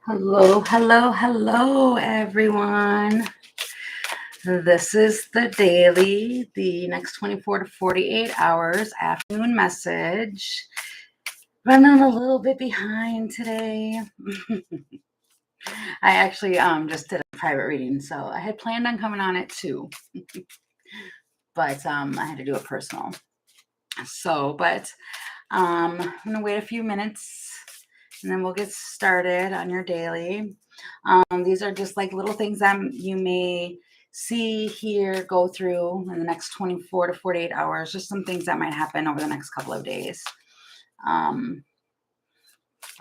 Hello, hello, hello, everyone. This is the daily, the next 24 to 48 hours afternoon message. Running a little bit behind today. I actually just did a private reading, so I had planned on coming on it too, but I had to do it personal. But I'm gonna wait a few minutes and then we'll get started on your daily. These are just like little things that you may see, hear, go through in the next 24 to 48 hours, just some things that might happen over the next couple of days.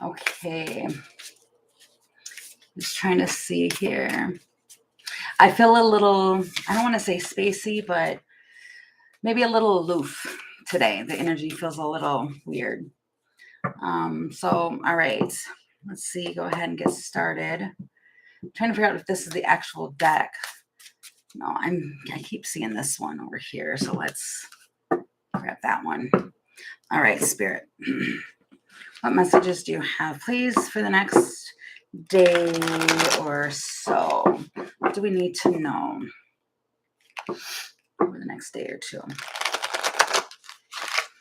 Okay. Just trying to see here. I feel a little, I don't want to say spacey, but maybe a little aloof today. The energy feels a little weird. All right, let's see, go ahead and get started. I'm trying to figure out if this is the actual deck. No, I keep seeing this one over here, so let's grab that one. All right, Spirit. What messages do you have, please, for the next day or so? What do we need to know over the next day or two?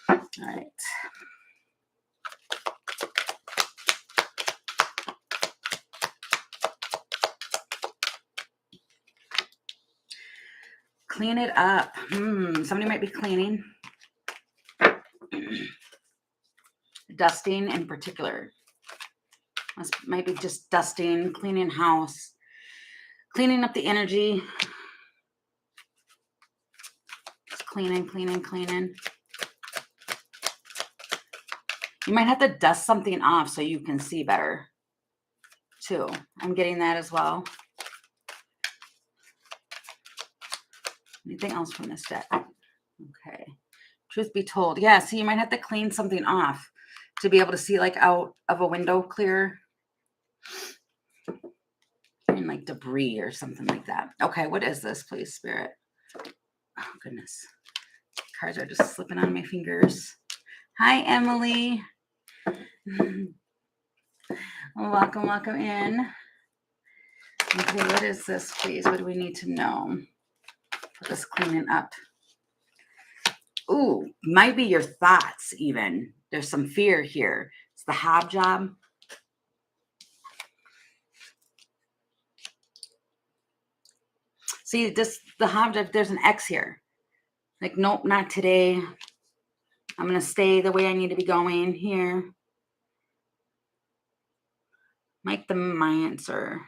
All right. Clean it up. Somebody might be cleaning. Dusting in particular. This might be just dusting, cleaning house, cleaning up the energy. Just cleaning. You might have to dust something off so you can see better, too. I'm getting that as well. Anything else from this deck? Okay. Truth be told. Yeah, see, you might have to clean something off to be able to see, like, out of a window clear. And, like, debris or something like that. Okay, what is this, please, Spirit? Oh, goodness. Cards are just slipping on my fingers. Hi, Emily. Welcome in. Okay, what is this, please? What do we need to know for this cleaning up? Ooh, might be your thoughts even. There's some fear here. It's the Hobjob. See, the Hobjob, there's an X here. Like, nope, not today. I'm going to stay the way I need to be going here. Mike the Mancer.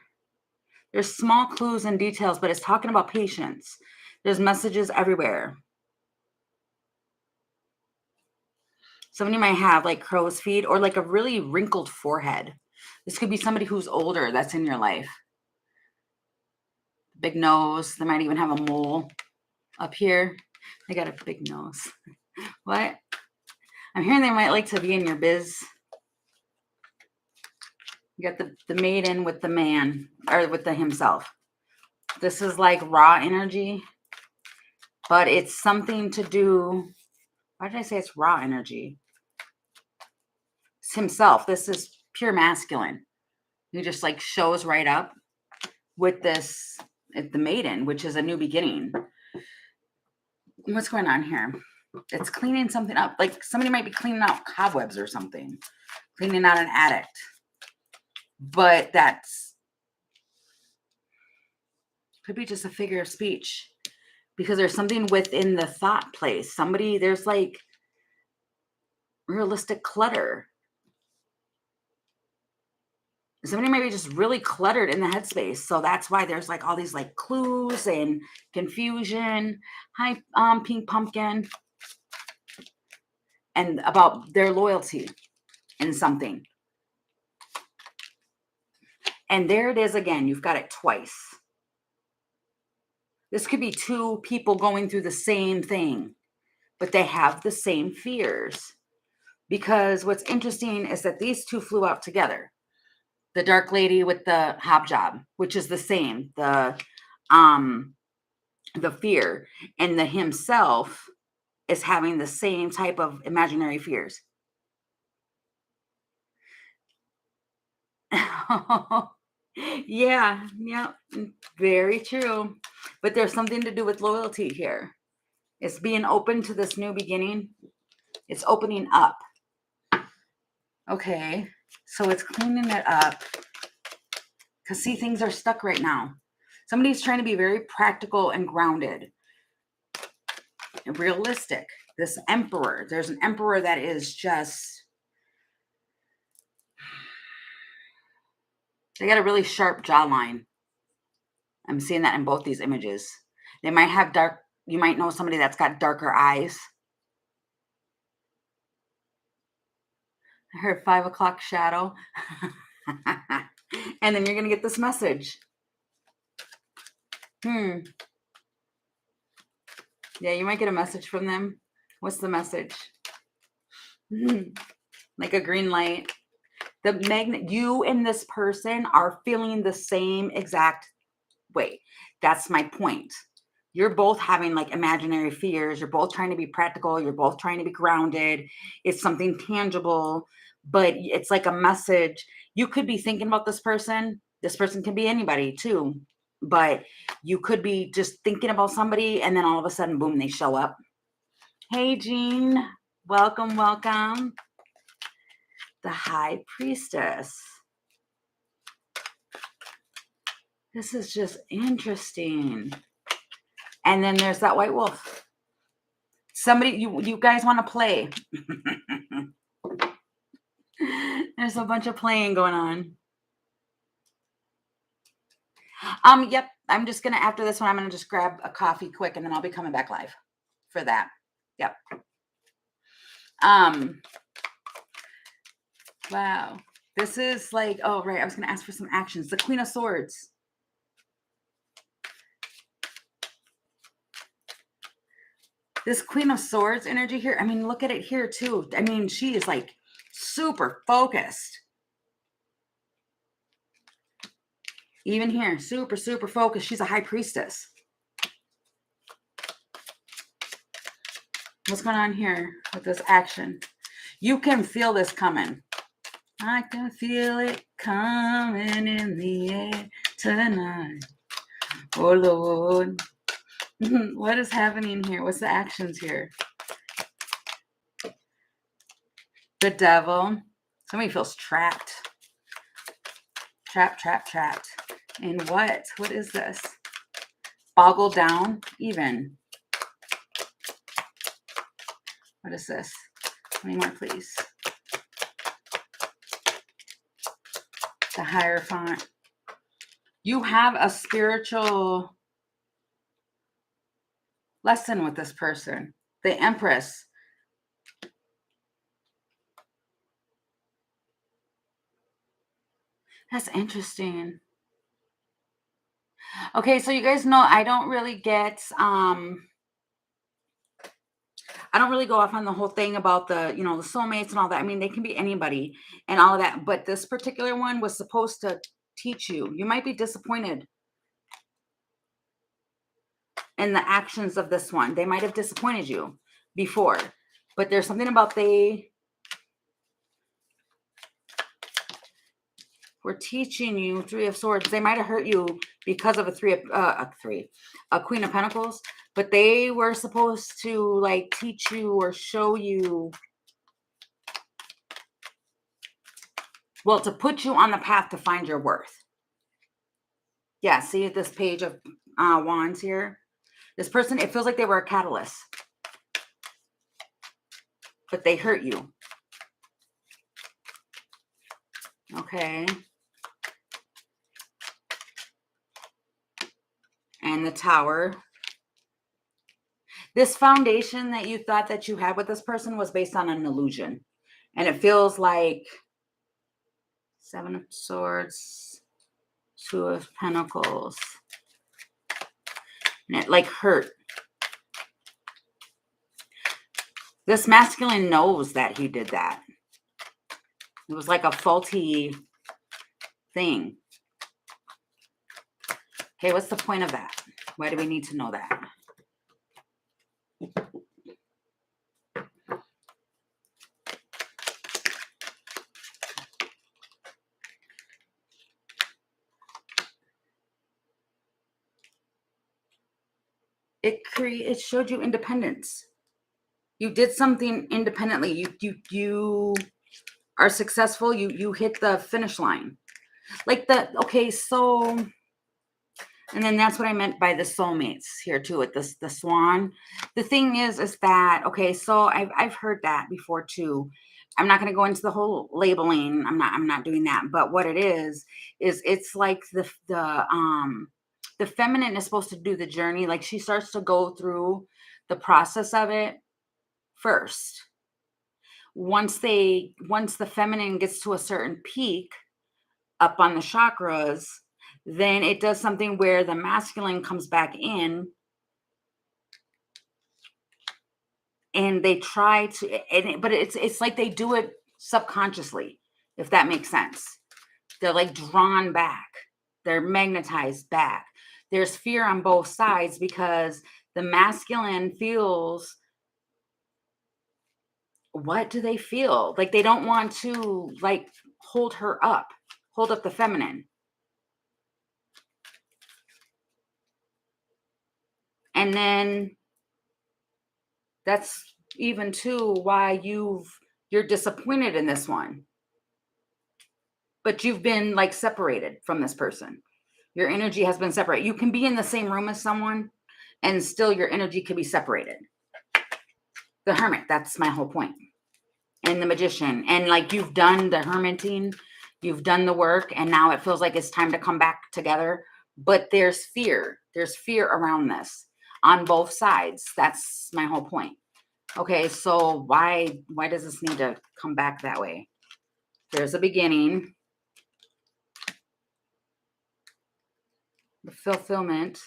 There's small clues and details, but it's talking about patience. There's messages everywhere. Somebody might have like crow's feet or like a really wrinkled forehead. This could be somebody who's older that's in your life. Big nose. They might even have a mole up here. They got a big nose. What? I'm hearing they might like to be in your biz. You got the maiden with the man, or with the himself. This is like raw energy, but it's something to do. Why did I say it's raw energy? It's himself. This is pure masculine. He just like shows right up with this, the maiden, which is a new beginning. What's going on here? It's cleaning something up. Like somebody might be cleaning out cobwebs or something, cleaning out an attic. But that's could be just a figure of speech because there's something within the thought place. There's like realistic clutter. Somebody might be just really cluttered in the headspace. So that's why there's like all these like clues and confusion. Hi, Pink Pumpkin. And about their loyalty in something. And there it is again. You've got it twice. This could be two people going through the same thing, but they have the same fears. Because what's interesting is that these two flew out together. The dark lady with the Hobjob, which is the same, the fear, and the himself is having the same type of imaginary fears. Yeah, yeah, very true. But there's something to do with loyalty here. It's being open to this new beginning. It's opening up. Okay, so it's cleaning it up. Because see, things are stuck right now. Somebody's trying to be very practical and grounded and realistic. This emperor, there's an emperor that is just, they got a really sharp jawline. I'm seeing that in both these images. They might have dark, you might know somebody that's got darker eyes. I heard 5 o'clock shadow. And then you're going to get this message. Yeah, you might get a message from them. What's the message? Like a green light. The magnet, you and this person are feeling the same exact way. That's my point. You're both having like imaginary fears. You're both trying to be practical. You're both trying to be grounded. It's something tangible, but it's like a message. You could be thinking about this person. This person can be anybody too, but you could be just thinking about somebody and then all of a sudden, boom, they show up. Hey, Jean, welcome, welcome. The High Priestess. This is just interesting. And then there's that white wolf. Somebody, you guys want to play. There's a bunch of playing going on. Yep. I'm just gonna, after this one, I'm gonna just grab a coffee quick and then I'll be coming back live for that. Yep. Wow. This is like, oh right, I was gonna ask for some actions. The Queen of Swords. This Queen of Swords energy here, I mean, look at it here too. I mean, she is like super focused. Even here, super, super focused. She's a high priestess. What's going on here with this action? You can feel this coming. I can feel it coming in the air tonight. Oh, Lord. What is happening here? What's the actions here? The Devil. Somebody feels trapped. Trapped. And what? What is this? Boggled down, even. What is this? 20 more, please. The Hierophant. You have a spiritual lesson with this person. The Empress. That's interesting. Okay, so you guys know I don't really get I don't really go off on the whole thing about the, the soulmates and all that. I mean, they can be anybody and all of that, but this particular one was supposed to teach you. You might be disappointed in the actions of this one. They might have disappointed you before, but there's something about they were teaching you. Three of Swords. They might have hurt you because of a Queen of Pentacles, but they were supposed to like teach you or show you, well, to put you on the path to find your worth. Yeah, see this Page of Wands here? This person, it feels like they were a catalyst, but they hurt you. Okay. And the Tower. This foundation that you thought that you had with this person was based on an illusion. And it feels like Seven of Swords, Two of Pentacles. And it like hurt. This masculine knows that he did that. It was like a faulty thing. Okay, what's the point of that? Why do we need to know that? it showed you independence. You did something independently. You are successful. You hit the finish line. Like okay, so, and then that's what I meant by the soulmates here too, with this the swan. The thing is that, okay, so I've heard that before too. I'm not going to go into the whole labeling. I'm not doing that. But what it is it's like the feminine is supposed to do the journey. Like she starts to go through the process of it first. Once the feminine gets to a certain peak up on the chakras, then it does something where the masculine comes back in, and they try to, but it's like they do it subconsciously, if that makes sense. They're like drawn back. They're magnetized back. There's fear on both sides because the masculine feels, what do they feel? Like they don't want to like hold up the feminine. And then that's even too why you're disappointed in this one. But you've been like separated from this person. Your energy has been separated. You can be in the same room as someone and still your energy can be separated. The Hermit, that's my whole point. And the Magician. And like you've done the hermiting, you've done the work, and now it feels like it's time to come back together. But there's fear. There's fear around this on both sides. That's my whole point. Okay, so why does this need to come back that way? There's a beginning. The fulfillment.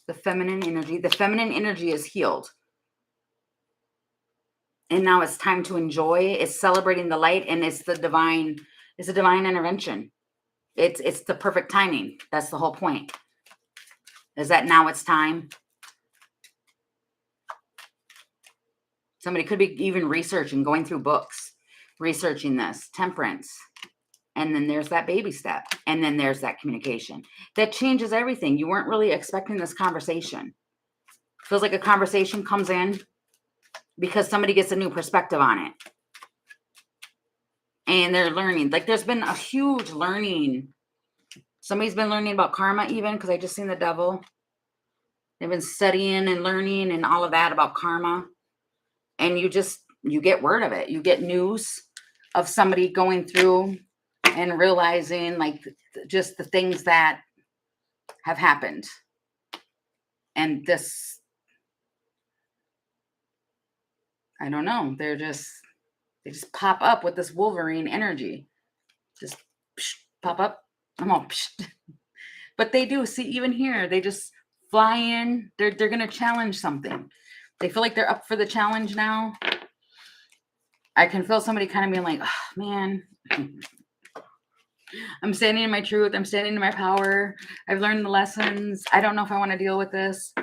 The feminine energy. The feminine energy is healed. And now it's time to enjoy. It's celebrating the light, and it's a divine intervention. It's the perfect timing. That's the whole point. Is that now it's time. Somebody could be even researching, going through books, researching this, temperance. And then there's that baby step. And then there's that communication. That changes everything. You weren't really expecting this conversation. Feels like a conversation comes in because somebody gets a new perspective on it. And they're learning. Like there's been a huge learning. Somebody's been learning about karma even, because I just seen the devil. They've been studying and learning and all of that about karma. And you get word of it. You get news of somebody going through and realizing like just the things that have happened. And this, I don't know, they just pop up with this Wolverine energy. Just pop up. I'm all but they do, see, even here, they just fly in. They're going to challenge something. They feel like they're up for the challenge now. I can feel somebody kind of being like, oh, man, I'm standing in my truth. I'm standing in my power. I've learned the lessons. I don't know if I want to deal with this.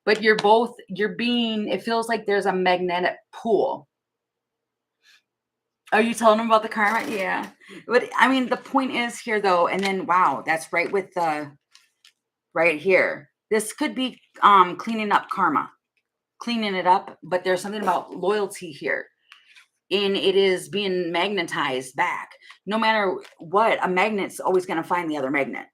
But it feels like there's a magnetic pull. Are you telling them about the karma? Yeah. But I mean, the point is here though, and then, wow, that's right with the, right here. This could be cleaning up karma, cleaning it up, but there's something about loyalty here. And it is being magnetized back. No matter what, a magnet's always going to find the other magnet.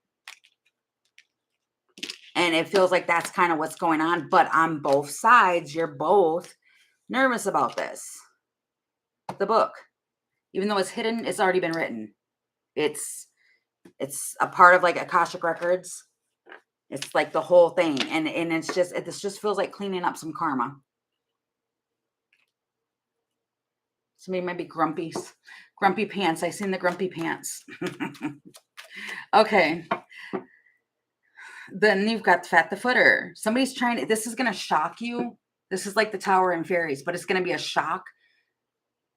And it feels like that's kind of what's going on. But on both sides, you're both nervous about this. The book, even though it's hidden, it's already been written. It's a part of like Akashic Records. It's like the whole thing. And this just feels like cleaning up some karma. Somebody might be grumpy pants. I seen the grumpy pants. Okay. Then you've got Fat the Footer. Somebody's trying to, this is going to shock you. This is like the Tower and Fairies, but it's going to be a shock.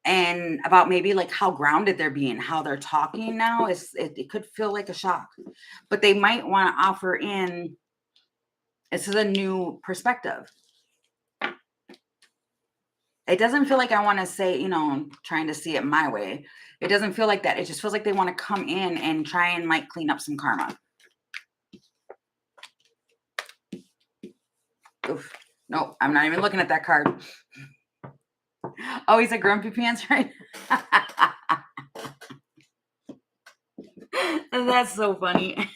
And about maybe like how grounded they're being, how they're talking now. It could feel like a shock. But they might want to offer in, this is a new perspective. It doesn't feel like I want to say, trying to see it my way. It doesn't feel like that. It just feels like they want to come in and try and like clean up some karma. Oof. No, I'm not even looking at that card. Oh, he's a grumpy pants, right? That's so funny.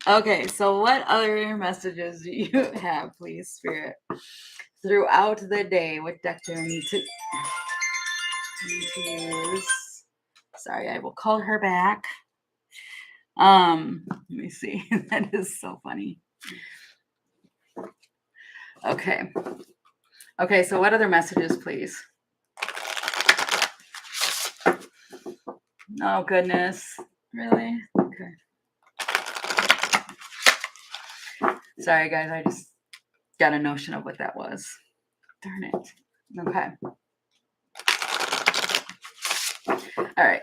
Okay, so what other messages do you have, please, Spirit, throughout the day? What deck do I need to use? Sorry, I will call her back. Let me see. That is so funny. Okay. Okay, so what other messages, please? Oh, goodness. Really? Okay. Sorry, guys. I just got a notion of what that was. Darn it. Okay. All right.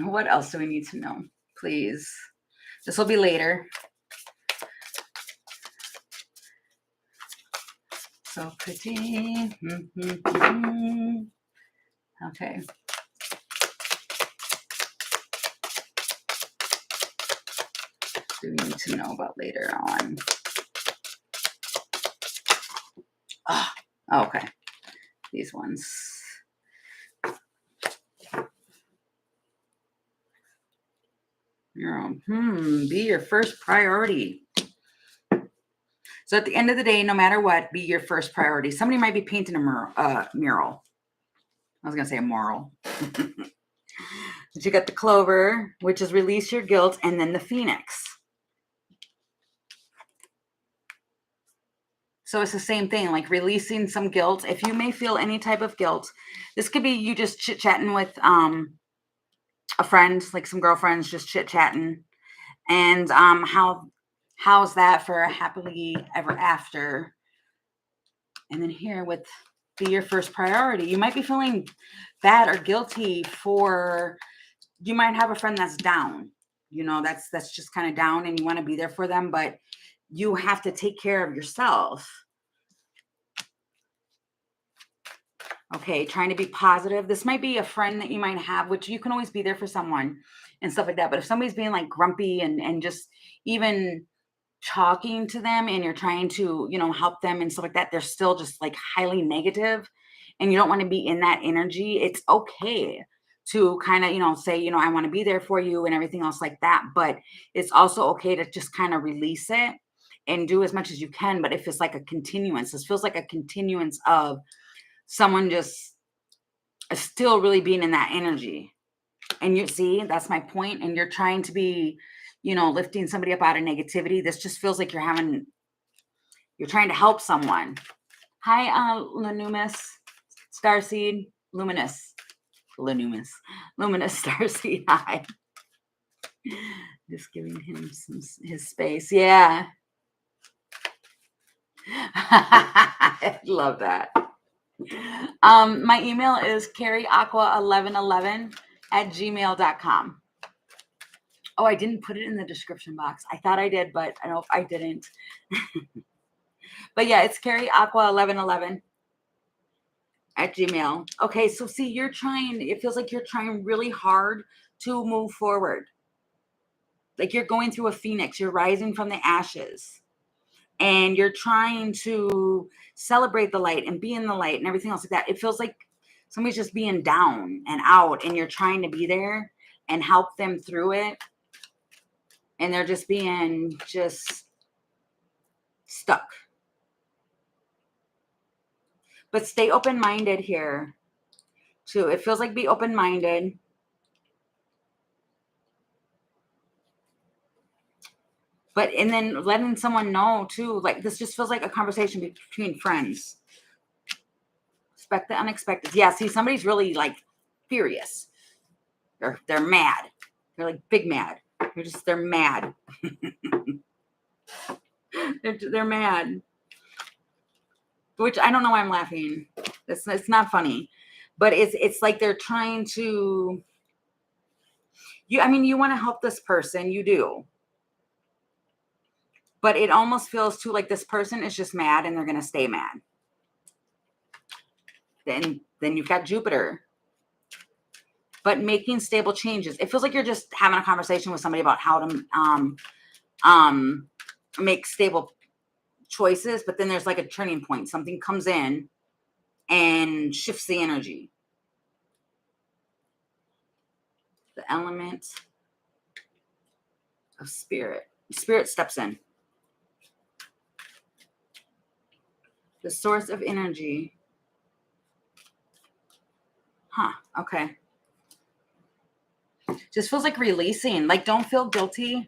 What else do we need to know? Please. This will be later. So pretty. Okay. Do we need to know about later on? Oh, okay. These ones. Your own. Be your first priority. So at the end of the day, no matter what, be your first priority. Somebody might be painting a mural. I was going to say a moral. But you got the clover, which is release your guilt, and then the phoenix. So it's the same thing, like releasing some guilt. If you may feel any type of guilt, this could be you just chit-chatting with a friend, like some girlfriends, just chit-chatting. And how's that for a happily ever after? And then here with be your first priority. You might be feeling bad or guilty for, you might have a friend that's down, you know, that's just kind of down and you want to be there for them, but you have to take care of yourself. Okay, trying to be positive. This might be a friend that you might have, which you can always be there for someone and stuff like that. But if somebody's being like grumpy and just even talking to them and you're trying to, you know, help them and stuff like that, they're still just like highly negative and you don't want to be in that energy. It's okay to kind of, you know, say, you know, I want to be there for you and everything else like that. But it's also okay to just kind of release it and do as much as you can. But if it's like a continuance, this feels like a continuance of someone just still really being in that energy. And you see, that's my point. And you're trying to be, you know, lifting somebody up out of negativity. This just feels like you're trying to help someone. Hi, Luminous Starseed, Luminous Starseed. Hi. Just giving him his space. Yeah. I love that. My email is carrieaqua1111@gmail.com. Oh, I didn't put it in the description box. I thought I did, but I know I didn't. But yeah, it's carrieaqua1111@gmail. Okay, so see, you're trying, it feels like you're trying really hard to move forward. Like you're going through a phoenix, you're rising from the ashes. And you're trying to celebrate the light and be in the light and everything else like that. It feels like somebody's just being down and out and you're trying to be there and help them through it. And they're just being stuck. But stay open-minded here too. It feels like be open-minded. But, and then letting someone know too, like this just feels like a conversation between friends. Expect the unexpected. Yeah, see, somebody's really like furious. They're mad. They're like big mad. They're mad. they're mad. Which I don't know why I'm laughing. It's not funny. But it's like they're trying to, I mean, you want to help this person, you do. But it almost feels too like this person is just mad and they're going to stay mad. Then you've got Jupiter. But making stable changes. It feels like you're just having a conversation with somebody about how to make stable choices, but then there's like a turning point. Something comes in and shifts the energy. The element of spirit. Spirit steps in. The source of energy. Huh. Okay. Just feels like releasing. Like, don't feel guilty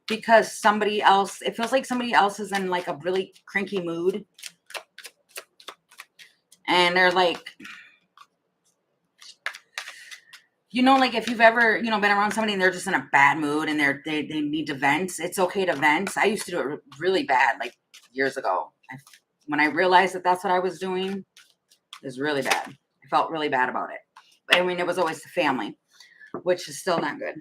because somebody else, it feels like somebody else is in like a really cranky mood. And they're like, you know, like if you've ever, you know, been around somebody and they're just in a bad mood and they need to vent, it's okay to vent. I used to do it really bad, like years ago. When I realized that that's what I was doing, it was really bad. I felt really bad about it. I mean, it was always the family, which is still not good.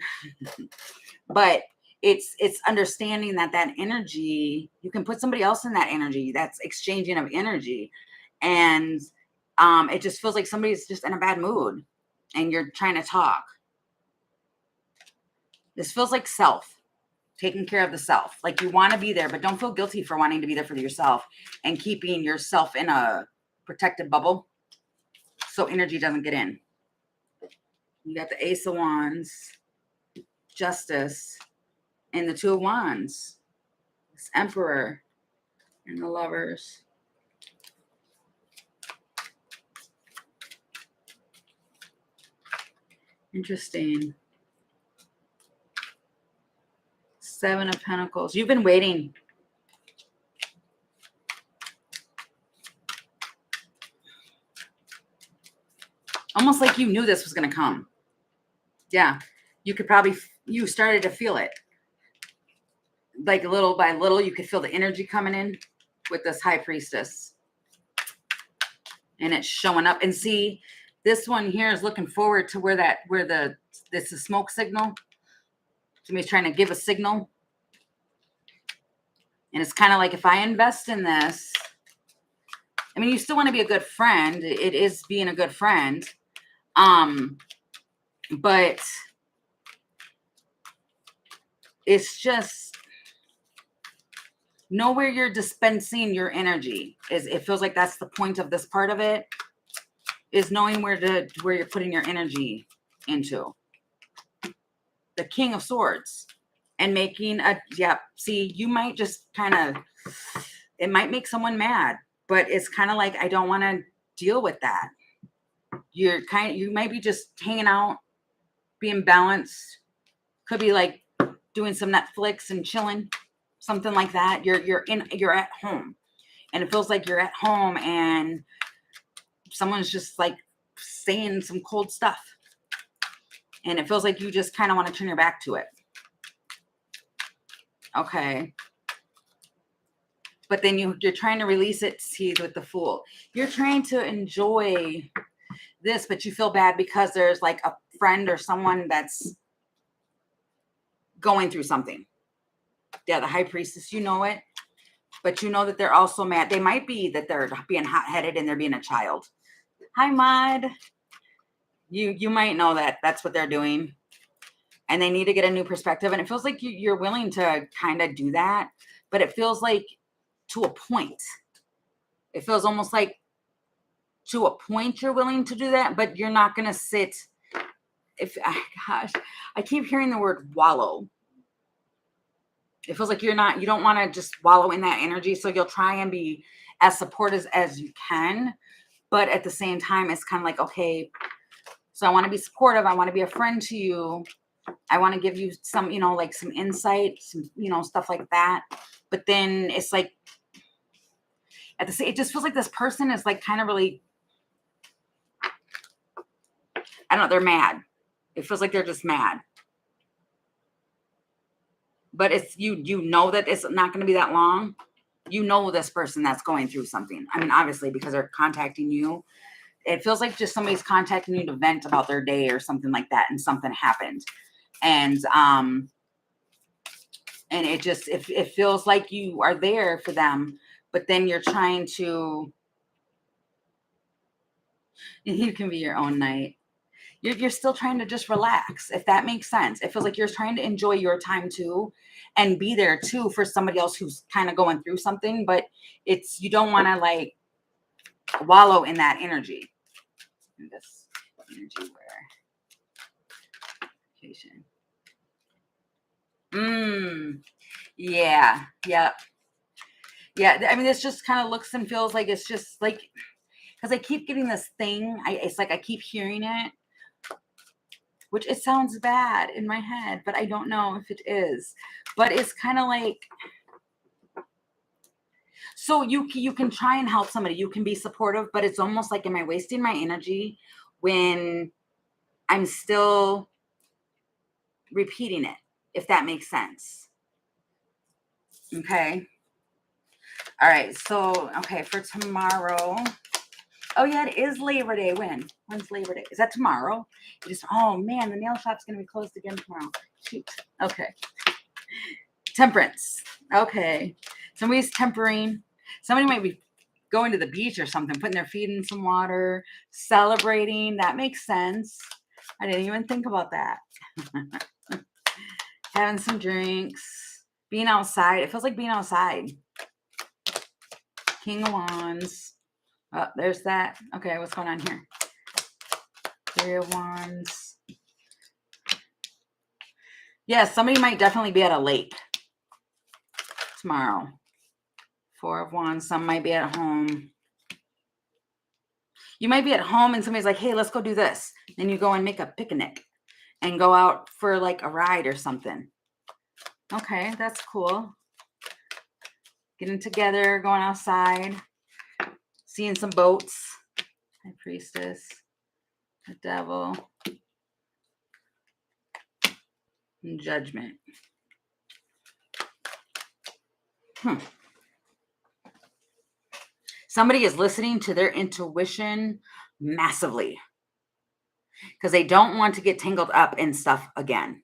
But it's understanding that energy, you can put somebody else in that energy. That's exchanging of energy. And it just feels like somebody's just in a bad mood and you're trying to talk. This feels like self, taking care of the self. Like you want to be there, but don't feel guilty for wanting to be there for yourself and keeping yourself in a protected bubble so energy doesn't get in. You got the Ace of Wands, Justice, and the Two of Wands. This Emperor and the Lovers. Interesting. Seven of Pentacles. You've been waiting. Almost like you knew this was going to come. Yeah. You could probably, you started to feel it. Like little by little, you could feel the energy coming in with this High Priestess. And it's showing up. And see, this one here is looking forward to this is smoke signal. Somebody's trying to give a signal. And it's kind of like, if I invest in this, I mean, you still want to be a good friend. It is being a good friend. But it's just know where you're dispensing your energy. It feels like that's the point of this part of it, is knowing where you're putting your energy into. The King of Swords. And making see, you might just kind of, it might make someone mad, but it's kind of like, I don't want to deal with that. You might be just hanging out, being balanced. Could be like doing some Netflix and chilling, something like that. You're at home, and it feels like you're at home and someone's just like saying some cold stuff. And it feels like you just kind of want to turn your back to it. Okay. But then you're trying to release it, see, with the Fool. You're trying to enjoy this, but you feel bad because there's like a friend or someone that's going through something. Yeah, the High Priestess, you know it. But you know that they're also mad. They might be that they're being hot-headed and they're being a child. Hi, Mod. You might know that that's what they're doing. And they need to get a new perspective. And it feels like you're willing to kind of do that. But it feels like to a point. It feels almost like to a point you're willing to do that. But you're not going to sit. Gosh, I keep hearing the word wallow. It feels like you don't want to just wallow in that energy. So you'll try and be as supportive as you can. But at the same time, it's kind of like, okay, so I want to be supportive. I want to be a friend to you. I want to give you some, like some insight, some, stuff like that. But then it's like, it just feels like this person is like kind of really, I don't know, they're mad. It feels like they're just mad. But it's, you know that it's not going to be that long. You know this person that's going through something. I mean, obviously, because they're contacting you. It feels like just somebody's contacting you to vent about their day or something like that, and something happened. And it feels like you are there for them, but then you're trying to, you can be your own knight. You're still trying to just relax, if that makes sense. It feels like you're trying to enjoy your time too and be there too for somebody else who's kind of going through something, but you don't want to like wallow in that energy. In this energy wear. Yeah. Yep. Yeah. I mean, this just kind of looks and feels like it's just like, because I keep getting this thing. It's like I keep hearing it, which it sounds bad in my head, but I don't know if it is. But it's kind of like, so you can try and help somebody. You can be supportive, but it's almost like, am I wasting my energy when I'm still repeating it, if that makes sense? Okay. All right. So, okay, for tomorrow. Oh, yeah, it is Labor Day. When's Labor Day? Is that tomorrow? Oh, man, the nail shop's going to be closed again tomorrow. Shoot. Okay. Temperance. Okay. Somebody's tempering. Somebody might be going to the beach or something, putting their feet in some water, celebrating. That makes sense. I didn't even think about that. Having some drinks, being outside. It feels like being outside. King of Wands. Oh, there's that. Okay, what's going on here? 3 of Wands. Yeah, somebody might definitely be at a lake tomorrow. 4 of Wands. Some might be at home. You might be at home and somebody's like, hey, let's go do this. Then you go and make a picnic and go out for like a ride or something. Okay, that's cool. Getting together, going outside, seeing some boats. High Priestess, the Devil, and Judgment. Somebody is listening to their intuition massively because they don't want to get tangled up in stuff again.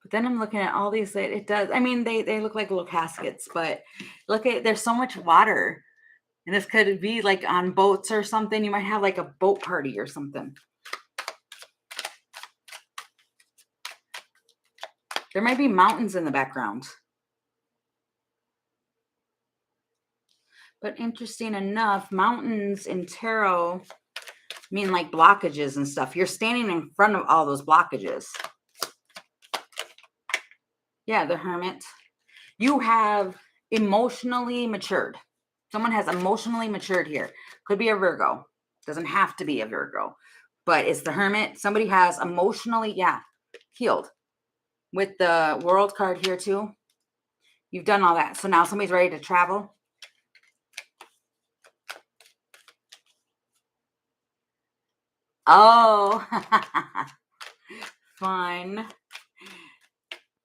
But then I'm looking at all these, it does. I mean, they look like little caskets, but look at, there's so much water. And this could be like on boats or something. You might have like a boat party or something. There might be mountains in the background. But interesting enough, mountains in tarot mean like blockages and stuff. You're standing in front of all those blockages. Yeah, the Hermit. You have emotionally matured. Someone has emotionally matured here. Could be a Virgo. Doesn't have to be a Virgo. But it's the Hermit. Somebody has emotionally, healed. With the World card here too. You've done all that. So now somebody's ready to travel. Oh, fun.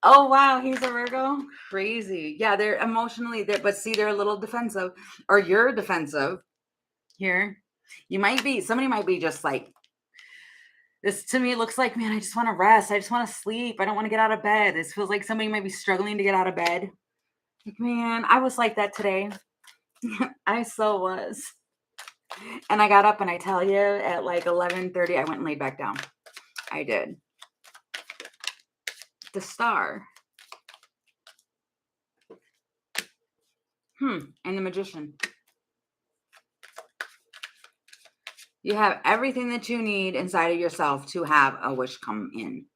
Oh, wow. He's a Virgo. Crazy. Yeah, they're emotionally there, but see, they're a little defensive, or you're defensive here. Somebody might be just like, this to me looks like, man, I just want to rest. I just want to sleep. I don't want to get out of bed. This feels like somebody might be struggling to get out of bed. Like, man, I was like that today. I so was. And I got up and I tell you at like 11:30, I went and laid back down. I did. The Star. And the Magician. You have everything that you need inside of yourself to have a wish come in.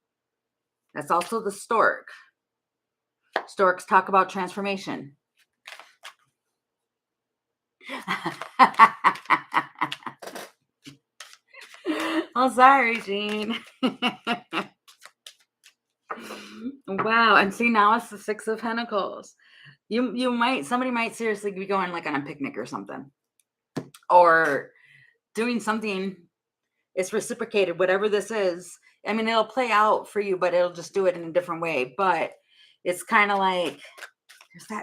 That's also the Stork. Storks talk about transformation. Oh, sorry, Jean. Wow. And see, now it's the 6 of Pentacles. Somebody might seriously be going like on a picnic or something. Or doing something. It's reciprocated, whatever this is. I mean, it'll play out for you, but it'll just do it in a different way. But it's kind of like,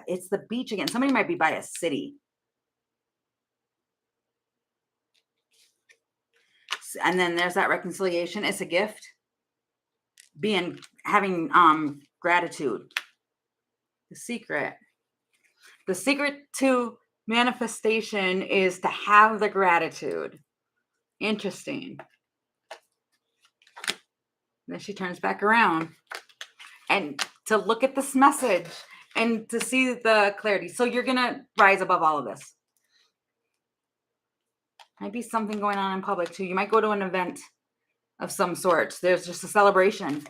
it's the beach again. Somebody might be by a city. And then there's that reconciliation. It's a gift. Having gratitude. The secret to Manifestation is to have the gratitude. Interesting. Then she turns back around and to look at this message and to see the clarity. So you're going to rise above all of this. Might be something going on in public too. You might go to an event of some sort. There's just a celebration.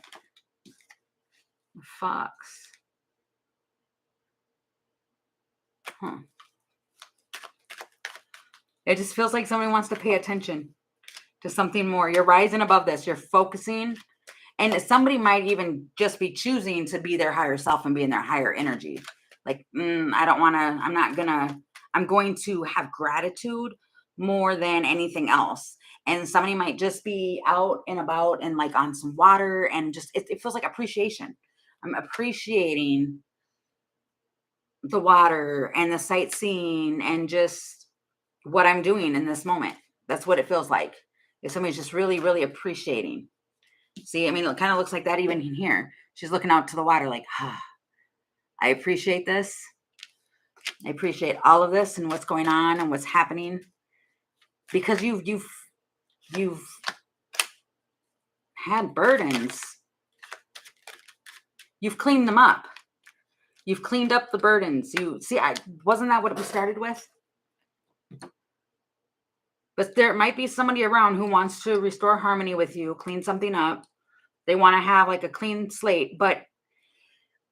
Fox. Huh. It just feels like somebody wants to pay attention to something more. You're rising above this. You're focusing. And somebody might even just be choosing to be their higher self and be in their higher energy. Like, I don't want to, I'm going to have gratitude more than anything else. And somebody might just be out and about and like on some water and just, it feels like appreciation. I'm appreciating the water and the sightseeing and just what I'm doing in this moment. That's what it feels like. If somebody's just really, really appreciating. See, I mean, it kind of looks like that even in here. She's looking out to the water like, I appreciate this. I appreciate all of this and what's going on and what's happening. Because you've had burdens. You've cleaned them up. You've cleaned up the burdens. Wasn't that what we started with? But there might be somebody around who wants to restore harmony with you, clean something up. They want to have like a clean slate. But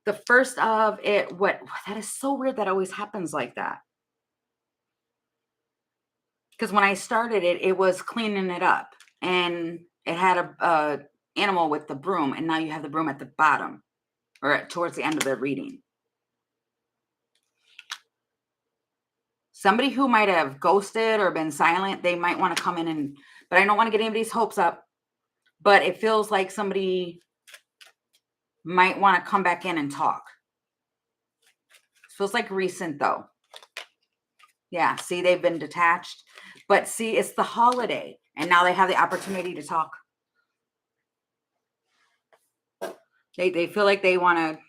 the first of it, that is so weird that always happens like that. Because when I started it, it was cleaning it up. And it had a animal with the broom. And now you have the broom at the bottom or towards the end of the reading. Somebody who might have ghosted or been silent, they might want to come in but I don't want to get anybody's hopes up, but it feels like somebody might want to come back in and talk. It feels like recent though. Yeah, see, they've been detached, but see, it's the holiday and now they have the opportunity to talk. They feel like they want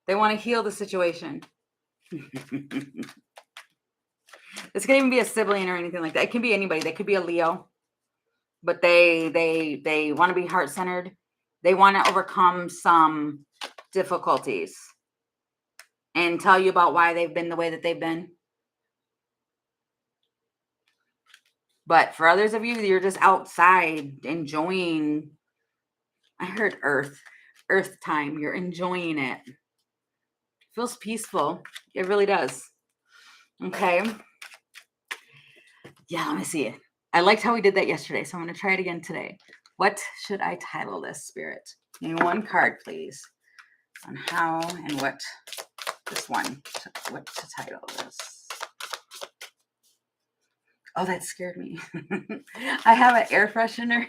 to heal the situation. This could even be a sibling or anything like that. It can be anybody. They could be a Leo, but they want to be heart-centered. They want to overcome some difficulties and tell you about why they've been the way that they've been. But for others of you, you're just outside enjoying. I heard earth time. You're enjoying it. It feels peaceful. It really does. Okay. Yeah, let me see it. I liked how we did that yesterday, so I'm going to try it again today. What should I title this, Spirit? Give me one card, please, on how and what this one, what to title this. Oh, that scared me. I have an air freshener.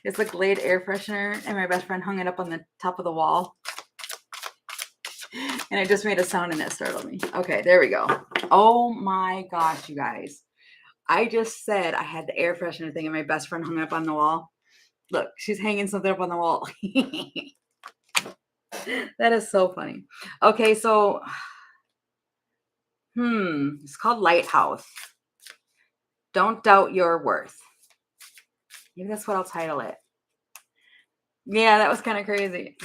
It's a Glade air freshener, and my best friend hung it up on the top of the wall. And I just made a sound and it startled me. Okay, there we go. Oh my gosh, you guys. I just said I had the air freshener thing and my best friend hung it up on the wall. Look, she's hanging something up on the wall. That is so funny. Okay, so, it's called Lighthouse. Don't doubt your worth. Maybe that's what I'll title it. Yeah, that was kind of crazy.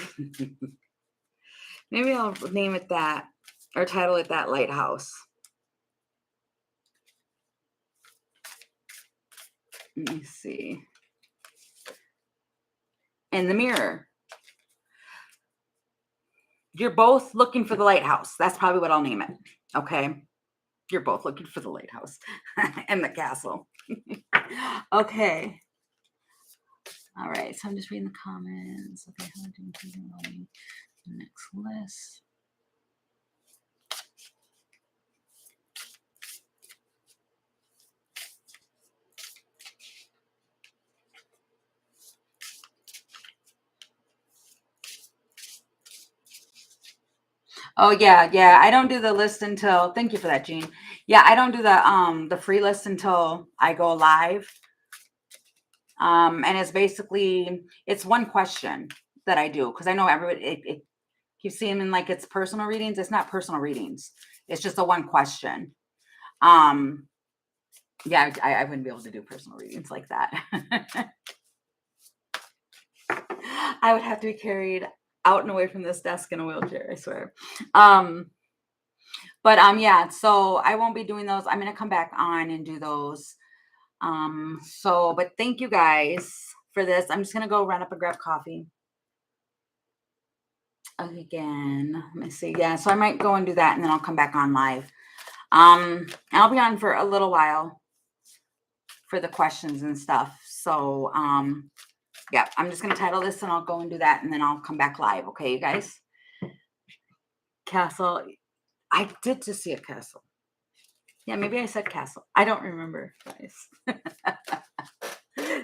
Maybe I'll name it that or title it that, Lighthouse. Let me see. In the mirror. You're both looking for the lighthouse. That's probably what I'll name it. Okay. You're both looking for the lighthouse and the castle. Okay. All right. So I'm just reading the comments. Okay. How do you next list? Oh yeah. I don't do the list until, thank you for that, Jean. Yeah, I don't do the free list until I go live. And it's basically, it's one question that I do because I know everybody, it keeps seeming like it's personal readings. It's not personal readings. It's just a one question. Um, yeah, I wouldn't be able to do personal readings like that. I would have to be carried out and away from this desk in a wheelchair, I swear. Um, yeah, so I won't be doing those. I'm gonna come back on and do those. But thank you guys for this. I'm just gonna go run up and grab coffee. Again, let me see. Yeah, so I might go and do that and then I'll come back on live. I'll be on for a little while for the questions and stuff. So yeah, I'm just gonna title this and I'll go and do that and then I'll come back live. Okay, you guys. Castle. I did just see a castle. Yeah, maybe I said castle. I don't remember, guys.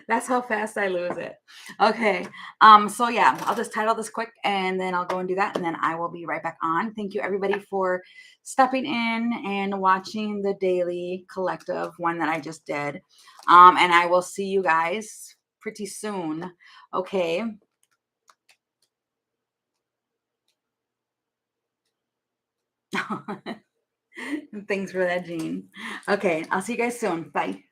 That's how fast I lose it. Okay. So yeah, I'll just title this quick and then I'll go and do that and then I will be right back on. Thank you everybody for stepping in and watching the daily collective one that I just did. And I will see you guys pretty soon. Okay. Thanks for that, Jean. Okay, I'll see you guys soon. Bye.